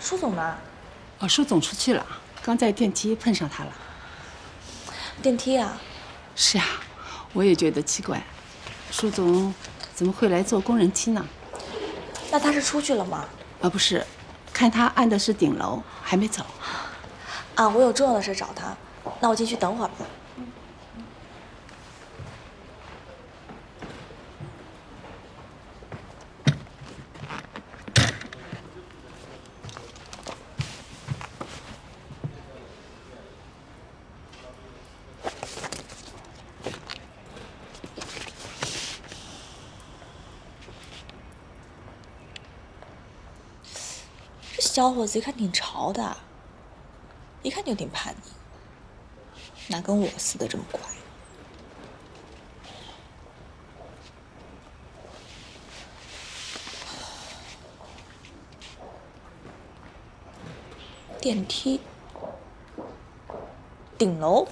舒总呢？哦，舒总出去了，刚在电梯碰上他了。电梯啊？是啊，我也觉得奇怪，舒总怎么会来坐工人梯呢？那他是出去了吗？不是，看他按的是顶楼，还没走。啊，我有重要的事找他，那我进去等会儿吧。这小伙子一看挺潮的，一看就挺叛逆，哪跟我似的这么乖？电梯，顶楼，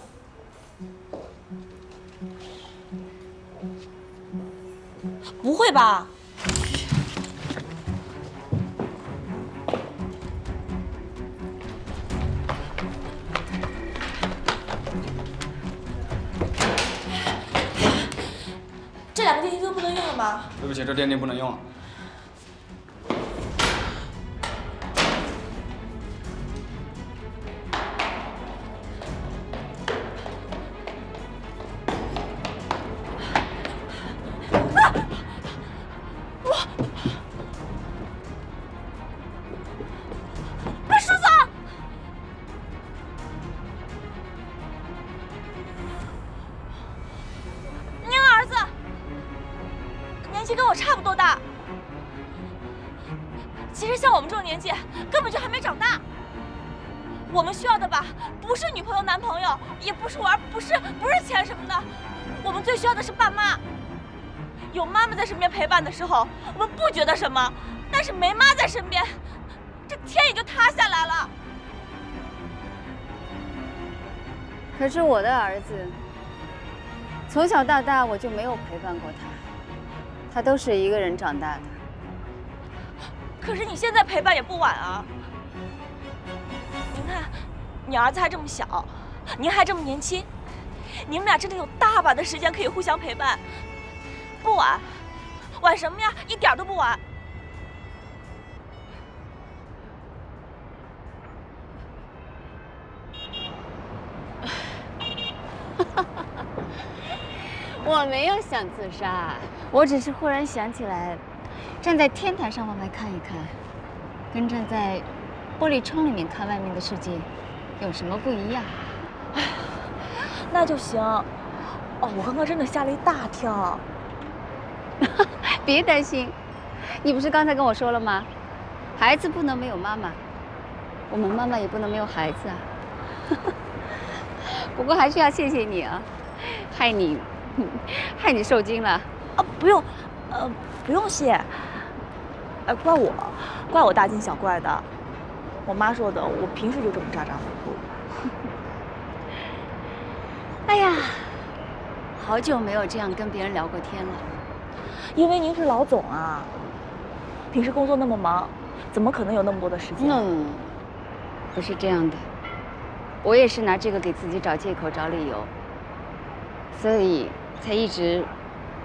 不会吧？这两个电梯都不能用了吗？对不起，这电梯不能用了。年纪跟我差不多大，其实像我们这种年纪，根本就还没长大。我们需要的吧，不是女朋友、男朋友，也不是玩，不是钱什么的，我们最需要的是爸妈。有妈妈在身边陪伴的时候，我们不觉得什么，但是没妈在身边，这天也就塌下来了。可是我的儿子，从小到大我就没有陪伴过他。他都是一个人长大的。可是你现在陪伴也不晚啊！您看，你儿子还这么小，您还这么年轻，你们俩真的有大把的时间可以互相陪伴，不晚，晚什么呀？一点都不晚。我没有想自杀，我只是忽然想起来，站在天台上往外看一看，跟站在玻璃窗里面看外面的世界有什么不一样？那就行。哦，我刚刚真的吓了一大跳。别担心，你不是刚才跟我说了吗？孩子不能没有妈妈，我们妈妈也不能没有孩子啊。不过还是要谢谢你啊，害你受惊了。啊，不用，不用谢。怪我大惊小怪的。我妈说的，我平时就这么咋咋呼呼。哎呀，好久没有这样跟别人聊过天了。因为您是老总啊，平时工作那么忙，怎么可能有那么多的时间？不是这样的，我也是拿这个给自己找借口、找理由，所以才一直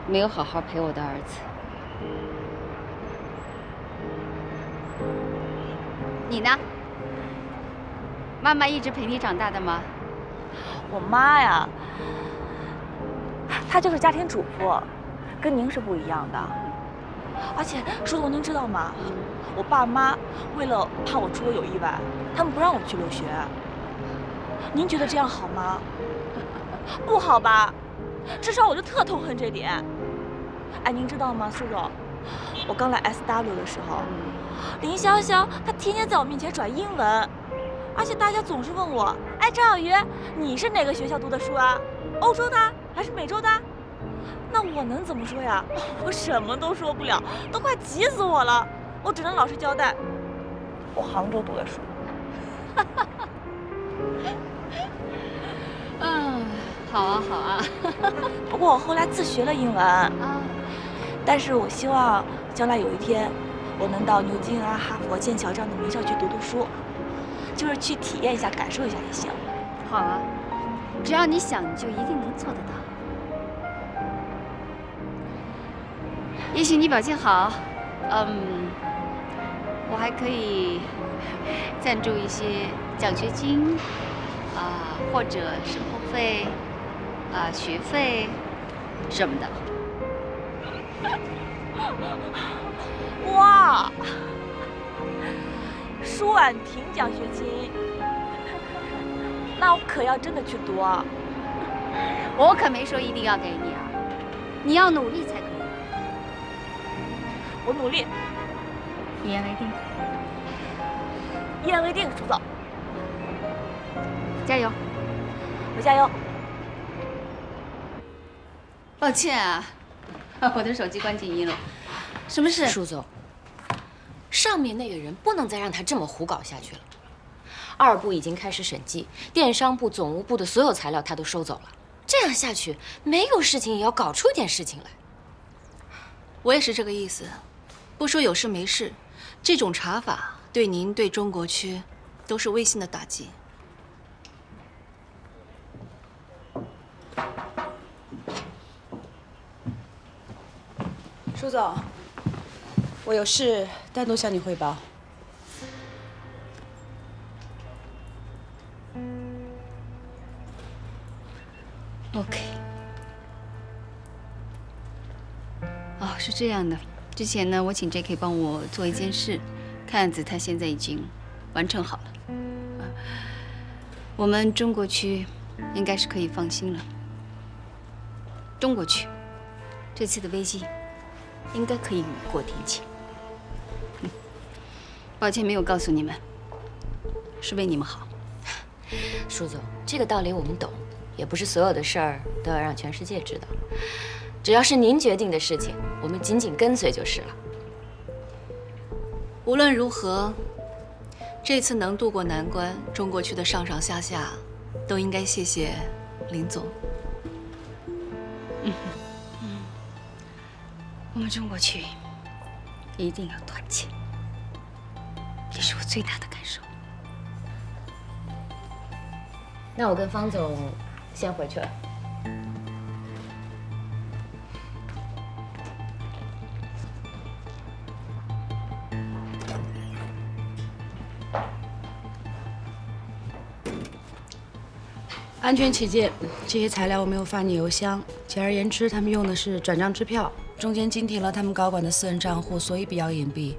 没有好好陪我的儿子。你呢？妈妈一直陪你长大的吗？我妈呀，她就是家庭主妇，跟您是不一样的。而且，舒总，您知道吗？我爸妈为了怕我出国有意外，他们不让我去留学。您觉得这样好吗？不好吧？至少我就特痛恨这点。哎，您知道吗，苏总？我刚来 SW 的时候，林潇潇她天天在我面前转英文，而且大家总是问我，哎，张小鱼，你是哪个学校读的书啊？欧洲的还是美洲的？那我能怎么说呀？我什么都说不了，都快急死我了。我只能老实交代，我杭州读的书。好啊，好啊。不过我后来自学了英文啊，但是我希望将来有一天，我能到牛津啊、哈佛、剑桥这样的名校去读书，就是去体验一下、感受一下也行。好啊，只要你想，你就一定能做得到。也许你表现好，我还可以赞助一些奖学金或者生活费学费什么的。哇，舒婉婷奖学金，那我可要真的去读啊！我可没说一定要给你啊，你要努力才可以。我努力，一言为定。一言为定，舒总，加油！我加油。抱歉啊，我的手机关静音了。什么事？舒总，上面那个人不能再让他这么胡搞下去了。二部已经开始审计，电商部、总务部的所有材料他都收走了。这样下去，没有事情也要搞出一点事情来。我也是这个意思。不说有事没事，这种查法对您、对中国区都是微信的打击。舒总，我有事单独向你汇报。OK。哦，是这样的。之前呢，我请 JK 帮我做一件事，看样子他现在已经完成好了。我们中国区应该是可以放心了。中国区这次的危机应该可以雨过天晴。抱歉没有告诉你们，是为你们好。舒总，这个道理我们懂，也不是所有的事儿都要让全世界知道。只要是您决定的事情，我们紧紧跟随就是了。无论如何，这次能渡过难关，中国区的上上下下都应该谢谢林总。我们中国区一定要团结，这是我最大的感受。那我跟方总先回去了。安全起见，这些材料我没有发你邮箱。简而言之，他们用的是转账支票，中间津贴了他们高管的私人账户，所以比较隐蔽。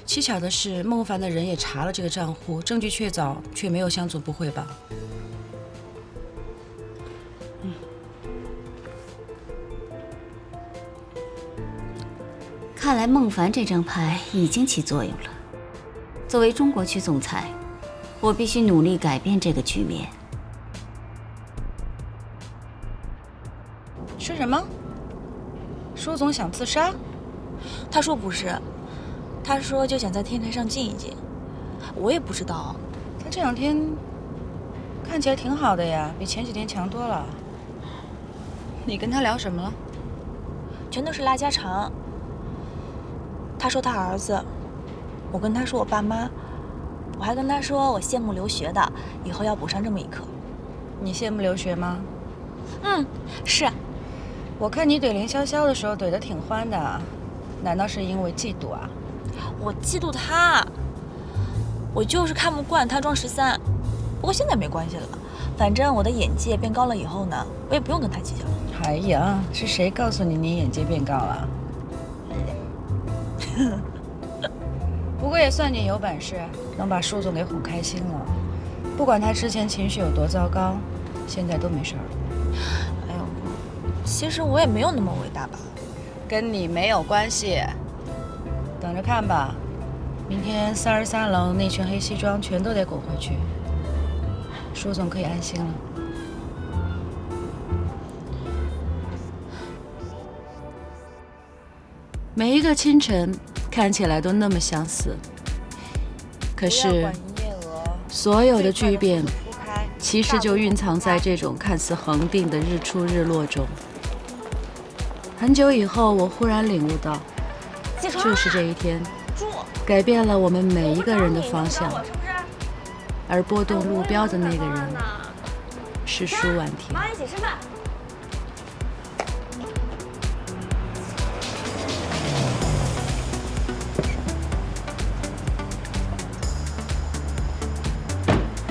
蹊跷的是，孟凡的人也查了这个账户，证据确凿，却没有向总部汇报。看来孟凡这张牌已经起作用了。作为中国区总裁，我必须努力改变这个局面。说什么？舒总想自杀？他说不是，他说就想在天台上静一静。我也不知道。他这两天看起来挺好的呀，比前几天强多了。你跟他聊什么了？全都是拉家常。他说他儿子，我跟他说我爸妈，我还跟他说我羡慕留学的，以后要补上这么一科。你羡慕留学吗？是。我看你怼林潇潇的时候怼得挺欢的，难道是因为嫉妒啊？我嫉妒他，我就是看不惯他装13。不过现在没关系了，反正我的眼界变高了以后呢，我也不用跟他计较了。哎呀，是谁告诉你眼界变高了？不过也算你有本事，能把舒总给哄开心了。不管他之前情绪有多糟糕，现在都没事儿了。哎呦，其实我也没有那么伟大吧。跟你没有关系，等着看吧。明天33楼那群黑西装全都得滚回去，舒总可以安心了。每一个清晨看起来都那么相似，可是所有的巨变其实就蕴藏在这种看似恒定的日出日落中。很久以后，我忽然领悟到，就是这一天改变了我们每一个人的方向，而拨动路标的那个人是舒婉婷。妈，一起吃饭。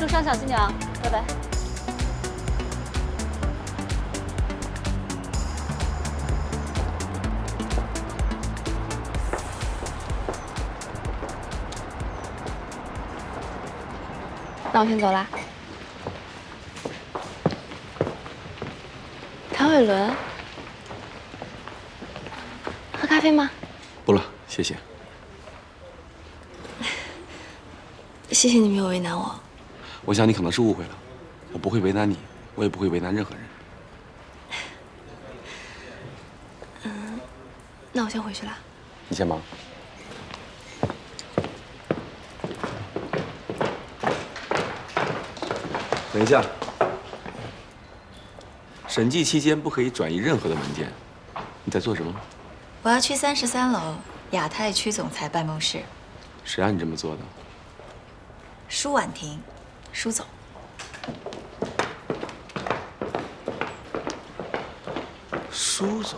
路上小心点啊，拜拜。那我先走啦。谭伟伦，喝咖啡吗？不了，谢谢。谢谢你没有为难我。我想你可能是误会了，我不会为难你，我也不会为难任何人。那我先回去了。你先忙。等一下，审计期间不可以转移任何的文件。你在做什么？我要去33楼亚太区总裁办公室。谁让你这么做的？舒婉婷，舒总。舒总，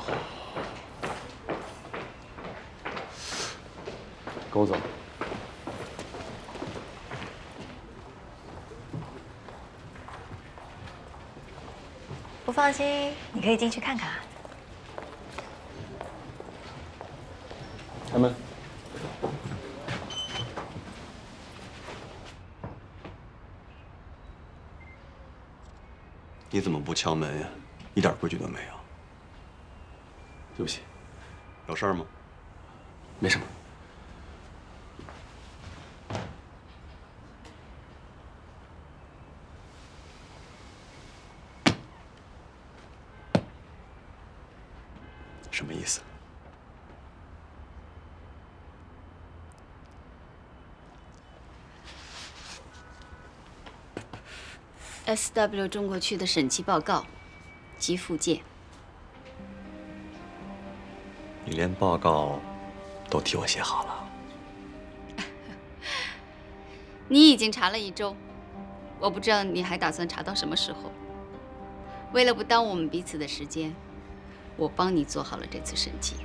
跟我走。不放心，你可以进去看看啊。开门。你怎么不敲门呀？一点规矩都没有。对不起，有事儿吗？没什么。什么意思？ SW 中国区的审计报告及附件。你连报告都替我写好了？你已经查了1周，我不知道你还打算查到什么时候。为了不耽误我们彼此的时间，我帮你做好了这次审计。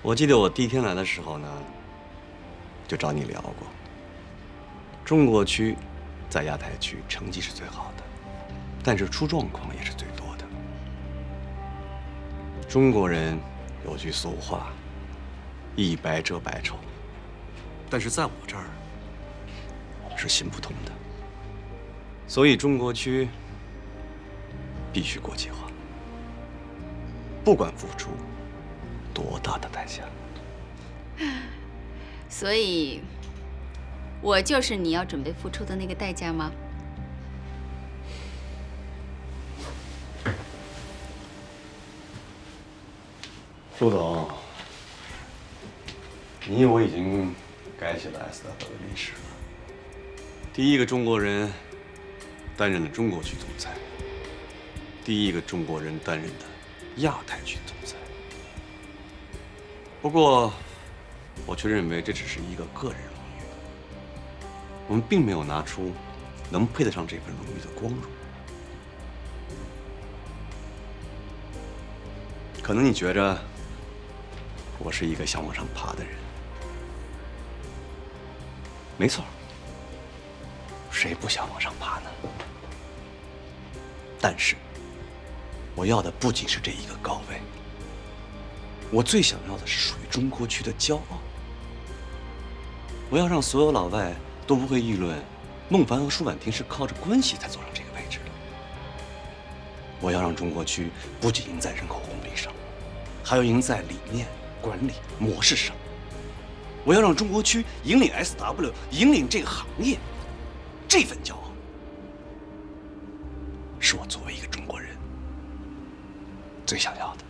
我记得我第一天来的时候呢，就找你聊过。中国区在亚太区成绩是最好的，但是出状况也是最多的。中国人有句俗话，一白遮百丑，但是在我这儿是行不通的。所以中国区必须国际化，不管付出多大的代价。所以，我就是你要准备付出的那个代价吗？舒总，你我已经改写了 SW 的历史了。第一个中国人担任了中国区总裁，第一个中国人担任的亚太区总裁。不过，我却认为这只是一个个人荣誉，我们并没有拿出能配得上这份荣誉的光荣。可能你觉着我是一个想往上爬的人，没错，谁不想往上爬呢？但是，我要的不仅是这一个高位，我最想要的是属于中国区的骄傲。我要让所有老外都不会议论孟凡和舒婉婷是靠着关系才走上这个位置的。我要让中国区不仅赢在人口红利上，还要赢在理念、管理模式上。我要让中国区引领 SW， 引领这个行业。这份骄傲，是我作为一个中国人最想要的。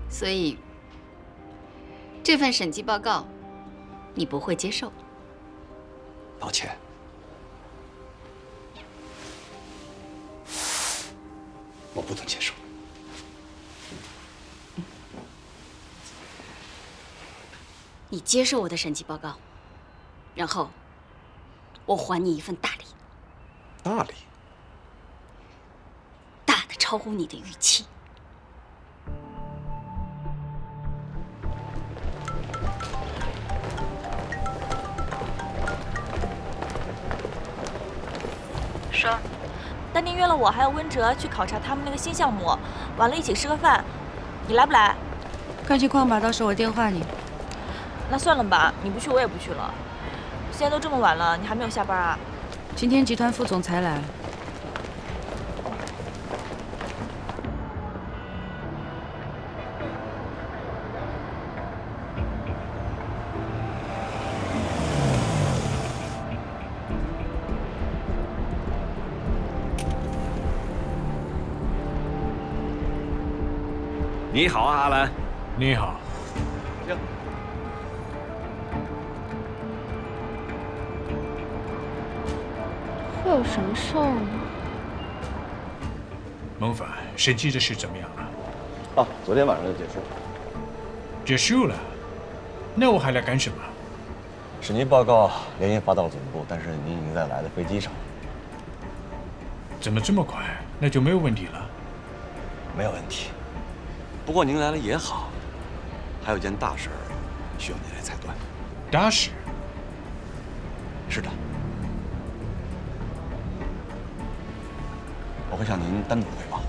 所以，这份审计报告，你不会接受？抱歉，我不能接受。你接受我的审计报告，然后我还你一份大礼，大礼？大的超乎你的预期。说，丹宁约了我还有温哲去考察他们那个新项目，完了一起吃个饭，你来不来？看情况吧，到时候我电话你。那算了吧，你不去我也不去了。现在都这么晚了，你还没有下班啊？今天集团副总裁来。你好啊，阿兰。你好。行。会有什么事儿吗？孟凡，审计的事怎么样了？啊，昨天晚上就结束了。结束了？那我还来干什么？审计报告连夜发到了总部，但是您已经在来的飞机上。怎么这么快？那就没有问题了？没有问题。不过您来了也好，还有件大事儿需要您来裁断。大事？是的。我会向您单独汇报。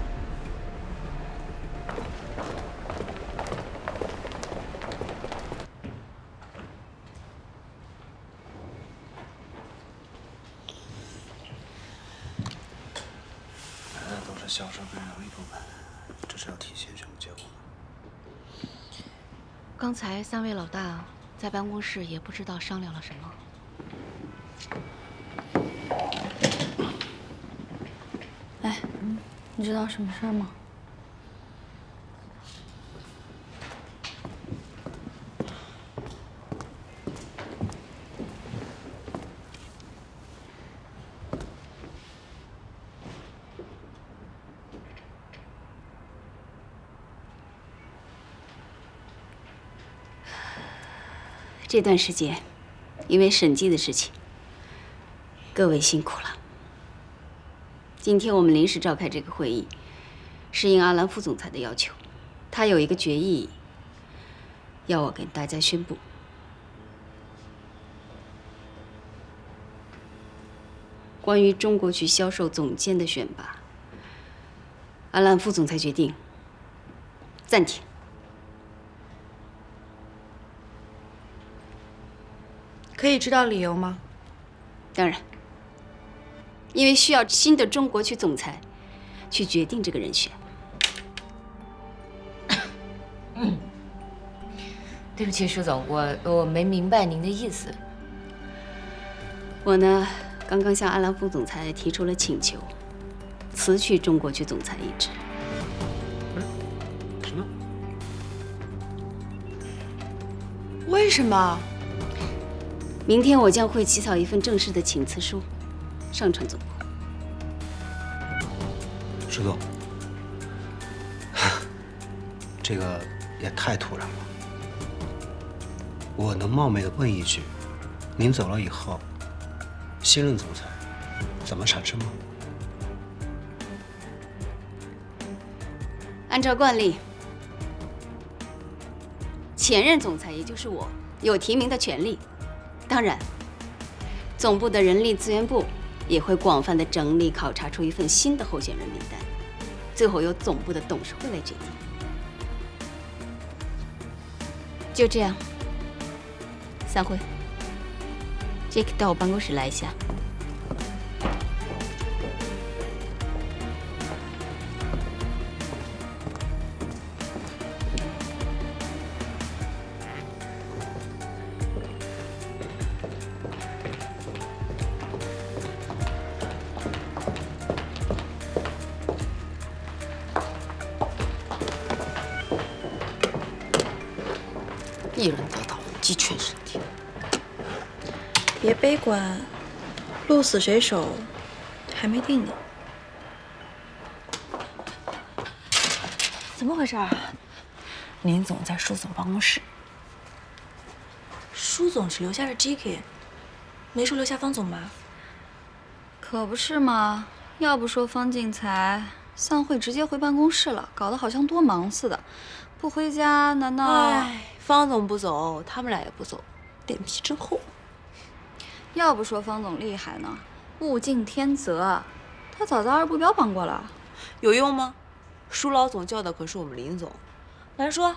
都是销售跟人为部门，这是要体现什么结果？刚才3位老大在办公室也不知道商量了什么。哎，你知道什么事儿吗？这段时间，因为审计的事情，各位辛苦了。今天我们临时召开这个会议，是应阿兰副总裁的要求，他有一个决议要我跟大家宣布。关于中国区销售总监的选拔，阿兰副总裁决定暂停。可以知道理由吗？当然，因为需要新的中国区总裁去决定这个人选。对不起，舒总，我没明白您的意思。我呢，刚刚向阿兰副总裁提出了请求，辞去中国区总裁一职。什么？为什么？明天我将会起草一份正式的请辞书，上传总部。石总，这个也太突然了。我能冒昧的问一句，您走了以后，新任总裁怎么产生吗？按照惯例，前任总裁也就是我有提名的权利。当然，总部的人力资源部也会广泛的整理考察出一份新的候选人名单，最后由总部的董事会来决定。就这样，散会。Jake 到我办公室来一下。一人得道，鸡犬升天。别悲观，鹿死谁手还没定呢。怎么回事？林总在舒总办公室。舒总只留下了 GK， 没说留下方总吧？可不是嘛，要不说方进才散会直接回办公室了，搞得好像多忙似的。不回家难道？哎，方总不走，他们俩也不走，脸皮真厚。要不说方总厉害呢，物竞天择，他早在二部标榜过了。有用吗？舒老总叫的可是我们林总。难说，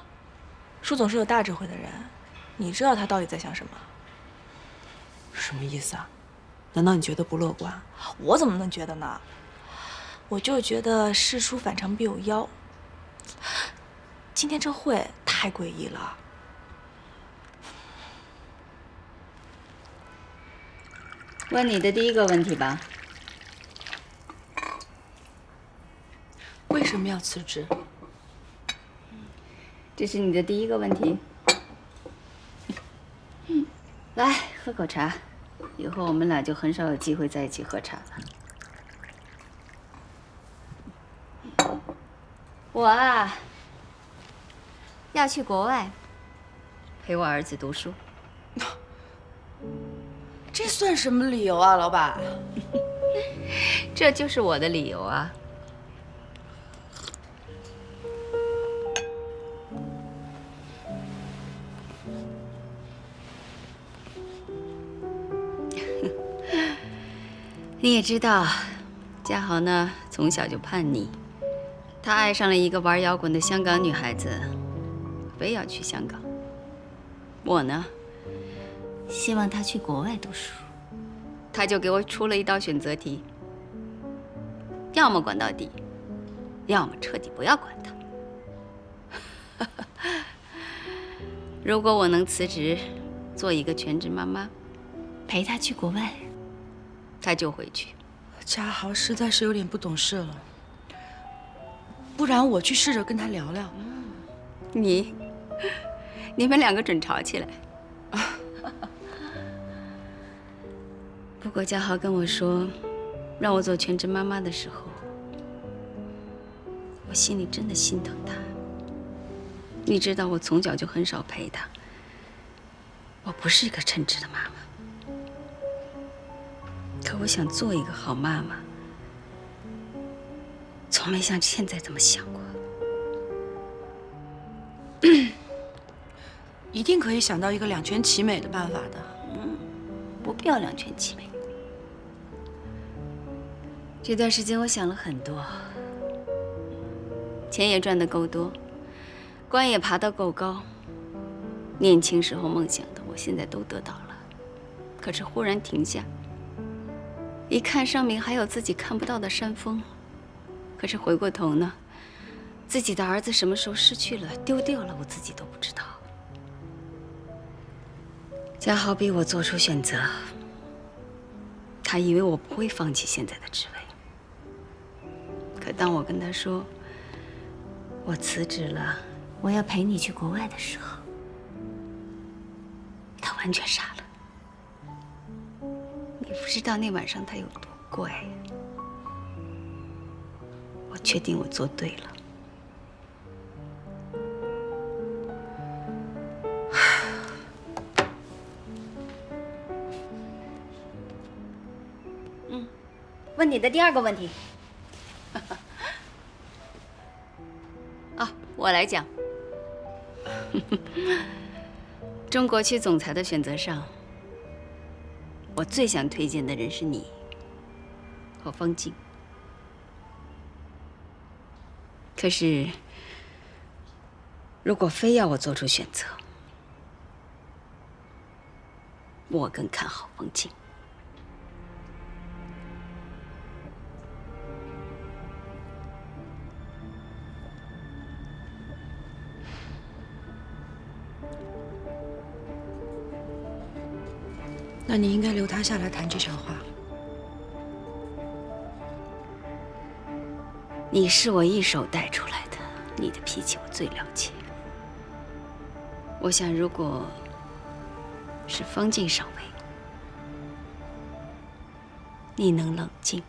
舒总是有大智慧的人，你知道他到底在想什么？什么意思啊？难道你觉得不乐观？我怎么能觉得呢？我就觉得事出反常必有妖。今天这会太诡异了。问你的第一个问题吧。为什么要辞职？这是你的第一个问题。来，喝口茶。以后我们俩就很少有机会在一起喝茶了。我啊，要去国外陪我儿子读书。这算什么理由啊，老板？这就是我的理由啊。你也知道，嘉豪呢从小就叛逆，他爱上了一个玩摇滚的香港女孩子，非要去香港。我呢，希望他去国外读书，他就给我出了一道选择题：要么管到底，要么彻底不要管他。如果我能辞职，做一个全职妈妈，陪他去国外，他就回去。嘉豪实在是有点不懂事了，不然我去试着跟他聊聊。你们两个准吵起来。不过嘉豪跟我说，让我做全职妈妈的时候，我心里真的心疼他。你知道我从小就很少陪他，我不是一个称职的妈妈。可我想做一个好妈妈，从没像现在这么想过。一定可以想到一个两全其美的办法的。不必要两全其美。这段时间我想了很多，钱也赚得够多，官也爬得够高，年轻时候梦想的我现在都得到了，可是忽然停下，一看上面还有自己看不到的山峰，可是回过头呢，自己的儿子什么时候失去了、丢掉了，我自己都不知道。嘉豪逼我做出选择，他以为我不会放弃现在的职位。可当我跟他说我辞职了，我要陪你去国外的时候，他完全傻了。你不知道那晚上他有多乖呀。我确定我做对了。问你的第二个问题。啊，我来讲。中国区总裁的选择上，我最想推荐的人是你和方静。可是，如果非要我做出选择，我更看好方静。那你应该留他下来谈这场话。你是我一手带出来的，你的脾气我最了解。我想，如果是方静上位，你能冷静。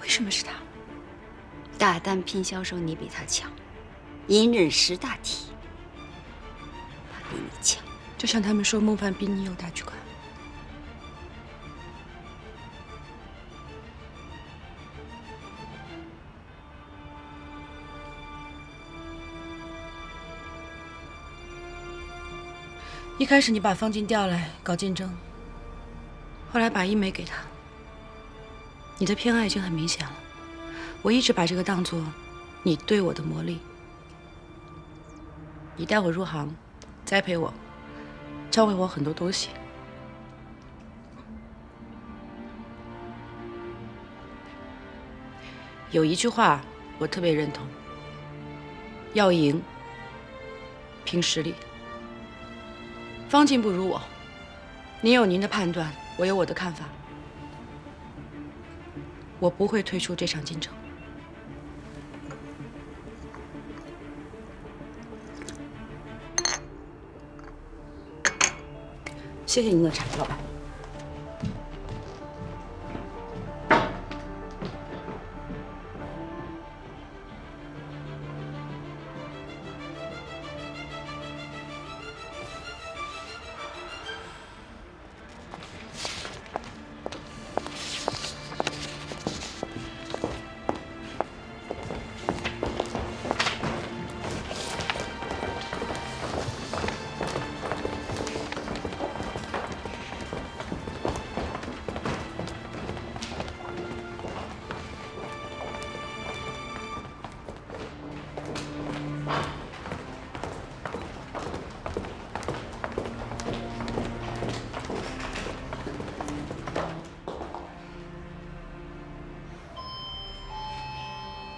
为什么是他？大单拼销售你比他强，隐忍识大体他比你强。就像他们说孟凡比你有大局观。一开始你把方静调来搞竞争，后来把一梅给他，你的偏爱已经很明显了。我一直把这个当作你对我的磨砺。你带我入行，栽培我，教会我很多东西。有一句话我特别认同：要赢，凭实力。方静不如我，您有您的判断，我有我的看法。我不会退出这场竞争。谢谢您的茶，老板。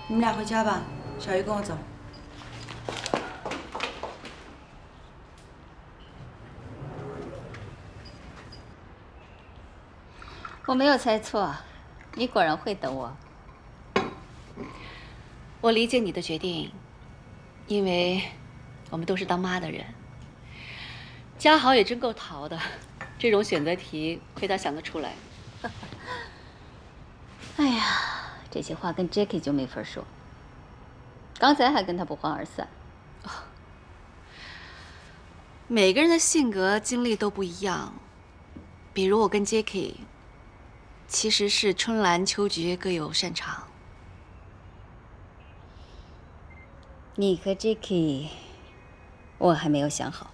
你们俩回家吧，小鱼跟我走。我没有猜错，你果然会等我。我理解你的决定，因为我们都是当妈的人。嘉豪也真够淘的，这种选择题亏他想得出来。哎呀，这些话跟 Jackie 就没法说。刚才还跟他不欢而散。每个人的性格、经历都不一样。比如我跟 Jackie， 其实是春兰秋菊各有擅长。你和 Jackie， 我还没有想好，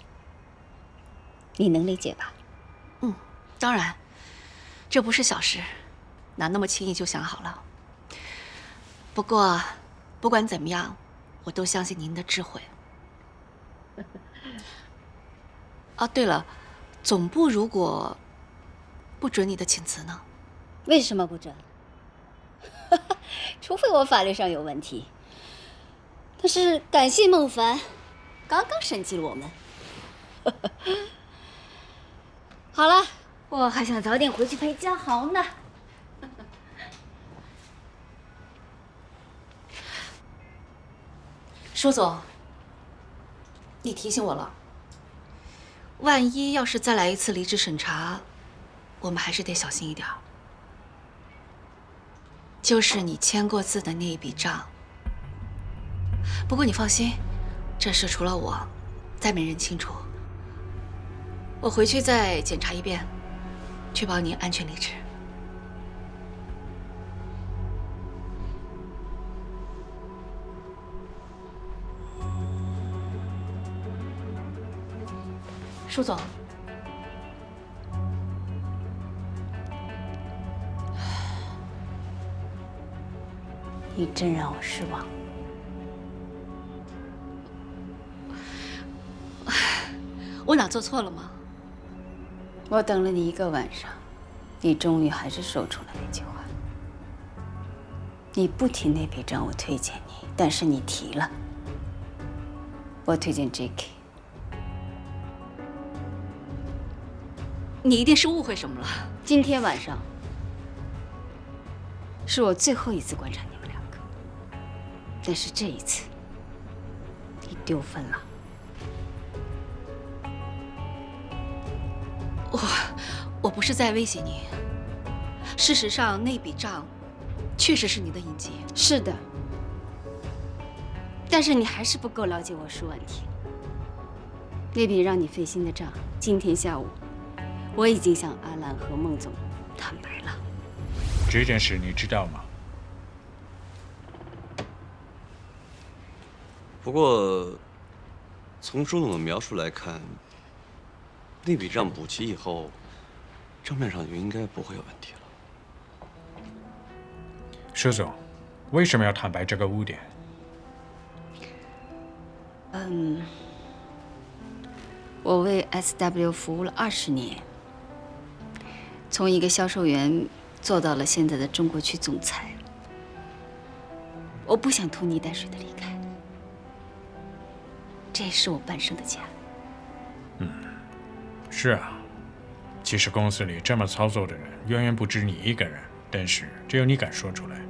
你能理解吧？嗯，当然，这不是小事，哪那么轻易就想好了？不过，不管怎么样，我都相信您的智慧。哦，对了，总部如果不准你的请辞呢？为什么不准？除非我法律上有问题。但是感谢孟凡，刚刚审计了我们。好了，我还想早点回去陪嘉豪呢。舒总，你提醒我了。万一要是再来一次离职审查，我们还是得小心一点。就是你签过字的那一笔账。不过你放心，这事除了我，再没人清楚。我回去再检查一遍，确保您安全离职。舒总，你真让我失望。我哪做错了吗？我等了你1个晚上，你终于还是说出了那句话。你不提那笔账，我推荐你，但是你提了，我推荐 JK。你一定是误会什么了。今天晚上是我最后一次观察你们2个，但是这一次你丢分了。我不是在威胁你。事实上，那笔账确实是你的印记。是的，但是你还是不够了解我舒婉婷。那笔让你费心的账，今天下午我已经向阿兰和孟总坦白了。这件事你知道吗？不过，从朱总的描述来看，那笔账补齐以后，账面上就应该不会有问题了。舒总，为什么要坦白这个污点？我为 SW 服务了20年，从一个销售员做到了现在的中国区总裁。我不想拖泥带水的离开，这也是我半生的家。是啊，其实公司里这么操作的人远远不止你一个人，但是只有你敢说出来。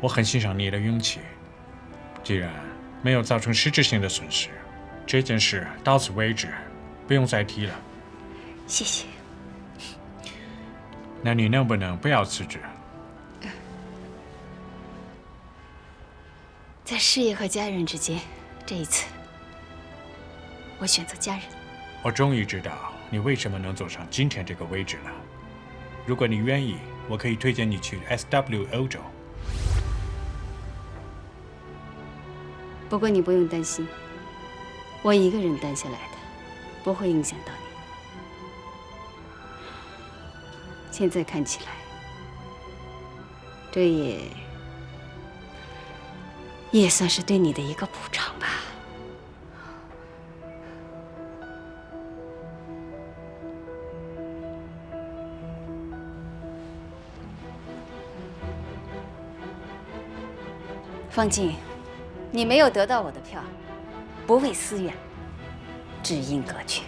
我很欣赏你的勇气。既然没有造成实质性的损失，这件事到此为止，不用再提了。谢谢。那你能不能不要辞职？在事业和家人之间，这一次我选择家人。我终于知道你为什么能走上今天这个位置了。如果你愿意，我可以推荐你去 SW 欧洲。不过你不用担心，我一个人担下来的，不会影响到你。现在看起来，这也算是对你的一个补偿吧。方静，你没有得到我的票，不为私怨，只因隔绝。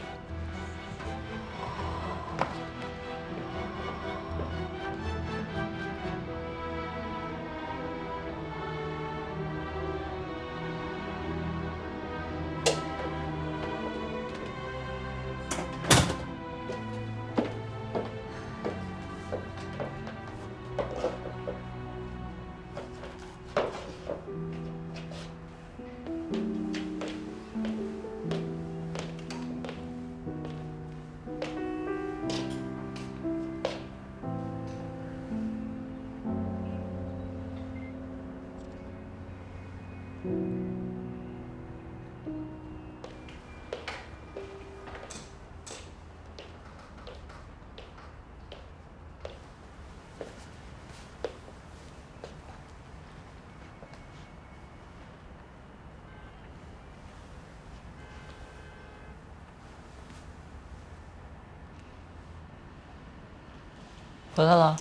回来了。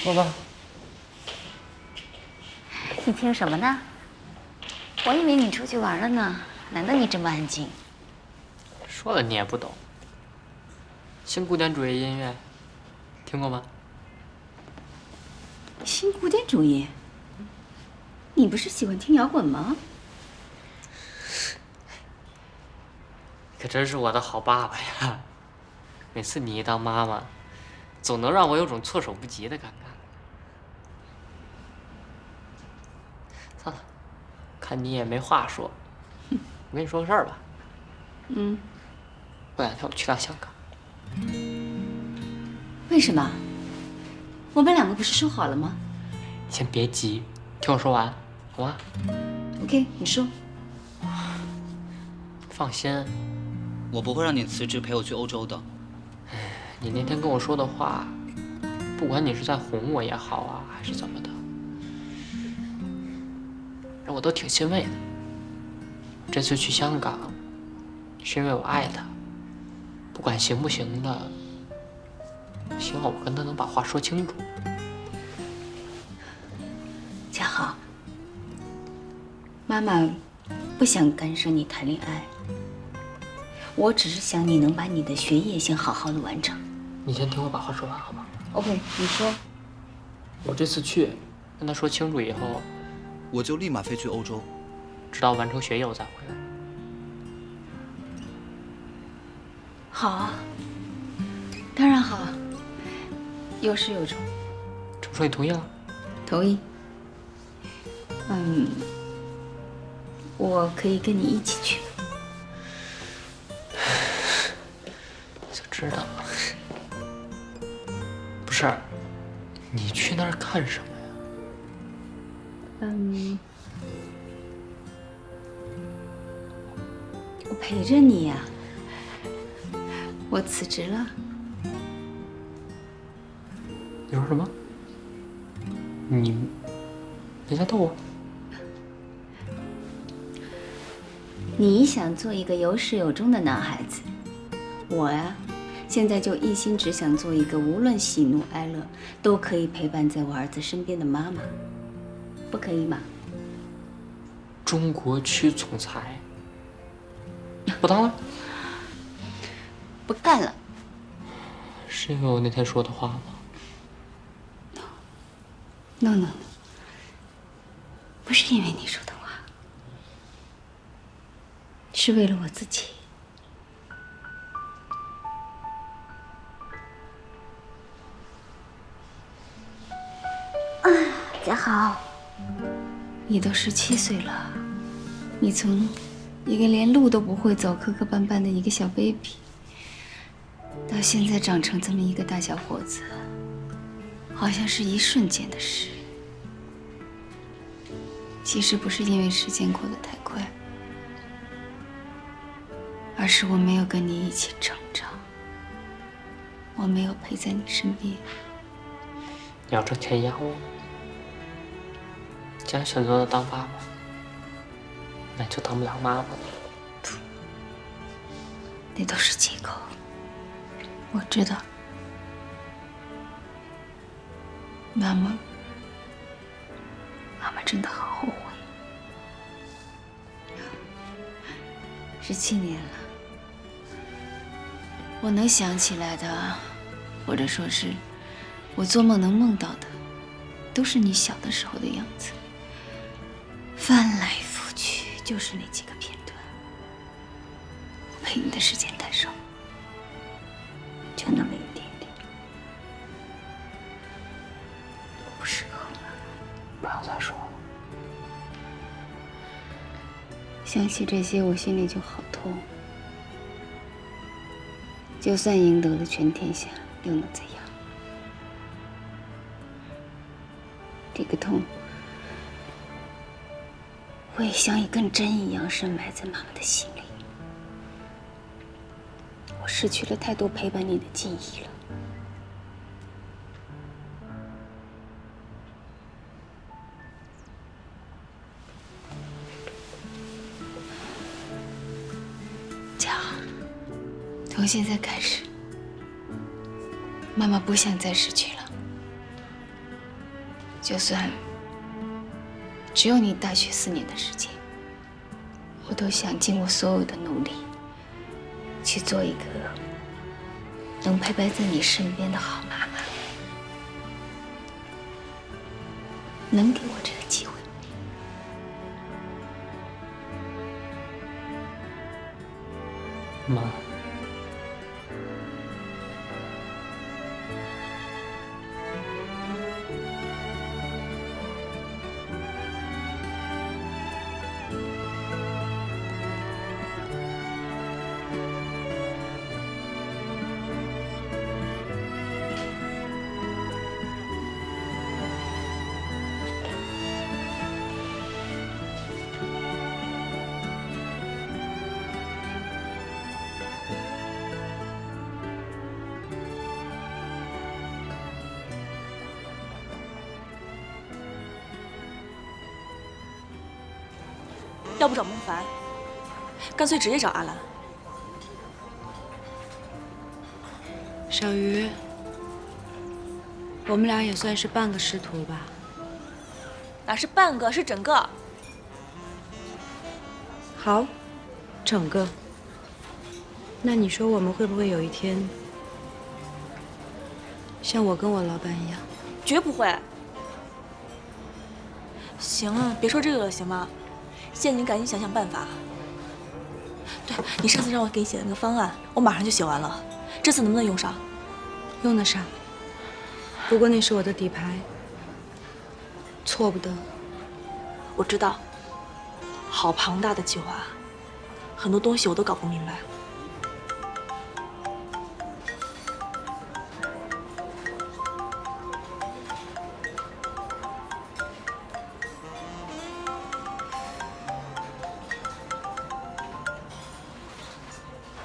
坐吧。你听什么呢？我以为你出去玩了呢，难得你这么安静。说了你也不懂。新古典主义音乐，听过吗？新古典主义？你不是喜欢听摇滚吗？可真是我的好爸爸呀！每次你一当妈妈，总能让我有种措手不及的感觉。算了，看你也没话说，我跟你说个事儿吧。过两天我去趟香港。为什么？我们两个不是说好了吗？你先别急，听我说完，好吗 ？OK， 你说。放心，我不会让你辞职陪我去欧洲的。你那天跟我说的话，不管你是在哄我也好啊，还是怎么的，让我都挺欣慰的。这次去香港，是因为我爱他，不管行不行的，希望我跟他能把话说清楚。嘉豪，妈妈不想干涉你谈恋爱，我只是想你能把你的学业先好好的完成。你先听我把话说完，好吗 ？OK， 你说。我这次去，跟他说清楚以后，我就立马飞去欧洲，直到完成学业我再回来。好啊，当然好，有始有终。这么说你同意了？同意。我可以跟你一起去。就知道。不是，你去那儿干什么呀？我陪着你呀。我辞职了。你说什么？你别在逗我。你想做一个有始有终的男孩子，我呀，现在就一心只想做一个无论喜怒哀乐都可以陪伴在我儿子身边的妈妈，不可以吗？中国区总裁，不当了？不干了。是因为我那天说的话吗？ No， 不是因为你说的话，是为了我自己。嘉豪，你都17岁了，你从一个连路都不会走、磕磕绊绊的一个小 baby， 到现在长成这么一个大小伙子，好像是一瞬间的事。 其实不是因为时间过得太快，而是我没有跟你一起成长，我没有陪在你身边。你要挣钱养我，既然选择了当爸爸，那就当不了妈妈了。那都是借口，我知道。妈妈真的好后悔。17年了，我能想起来的，或者说是我做梦能梦到的，都是你小的时候的样子。翻来覆去就是那几个片段。我陪你的时间太少，就那么一点点。不适合了，不要再说了。 想起这些，我心里就好痛。就算赢得了全天下，又能怎样？这个痛，会像一根针一样深埋在妈妈的心里。我失去了太多陪伴你的记忆了。 从现在开始，妈妈不想再失去了。就算只有你大学4年的时间，我都想尽我所有的努力，去做一个能陪伴在你身边的好妈妈。能给我这个机会？妈，要不找孟凡，干脆直接找阿兰。小鱼，我们俩也算是半个师徒吧？哪是半个，是整个。好，整个。那你说我们会不会有一天，像我跟我老板一样？绝不会。行了，别说这个了，行吗？现在你赶紧想想办法。对，你上次让我给你写的那个方案，我马上就写完了，这次能不能用上？用得上。不过那是我的底牌，错不得。我知道，好庞大的计划，很多东西我都搞不明白。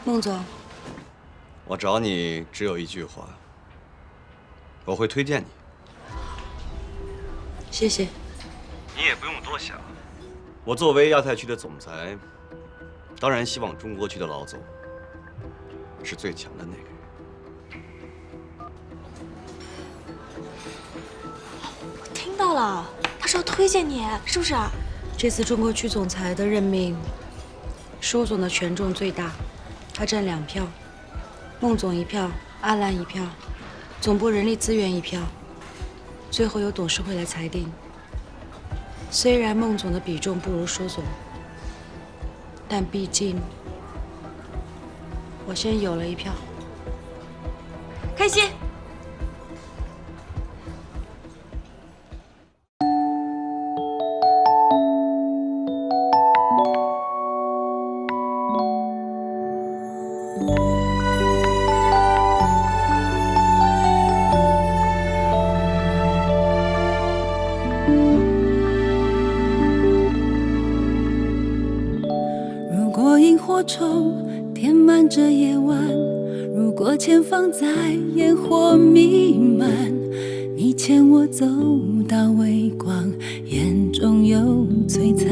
孟总，我找你只有一句话，我会推荐你。谢谢。你也不用多想，我作为亚太区的总裁，当然希望中国区的老总是最强的那个人。我听到了，他说要推荐你，是不是？这次中国区总裁的任命，舒总的权重最大。他占2票，孟总1票，阿兰1票，总部人力资源1票，最后由董事会来裁定。虽然孟总的比重不如舒总，但毕竟我先有了1票，开心。火虫填满这夜晚，如果前方在烟火弥漫，你牵我走到微光，眼中有璀璨。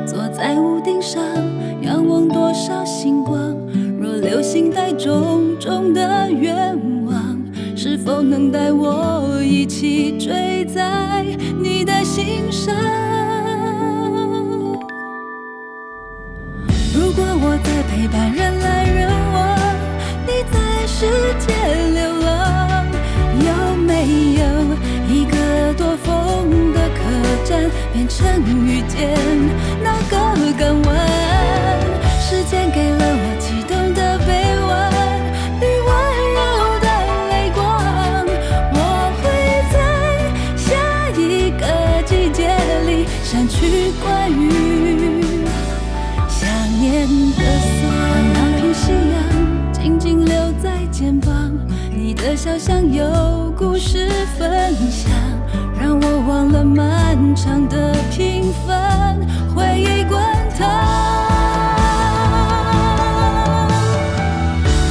坐在屋顶上，仰望多少星光，若流星带重重的愿望，是否能带我一起坠在你的心上？如果我在陪伴人来人往，你在世界流浪，有没有一个多风的客栈，变成遇见那个港湾？时间给了我激动的臂弯，你温柔的泪光，我会在下一个季节里删去关于想念的酸。那片夕阳静静留在肩膀，你的笑像有故事分享，让我忘了漫长的平凡，回忆滚烫。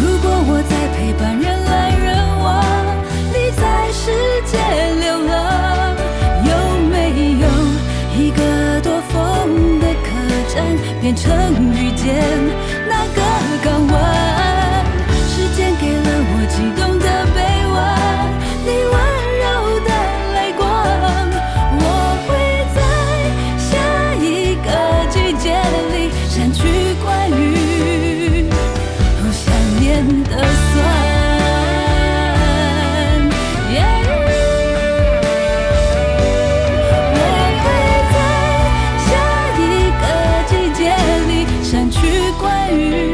如果我在陪伴人来人往，你在世界流浪，有没有一个多风的客栈，变成遇见那个港湾？时间给了我激动的臂弯，你温柔的泪光，我会在下一个季节里删去关于关于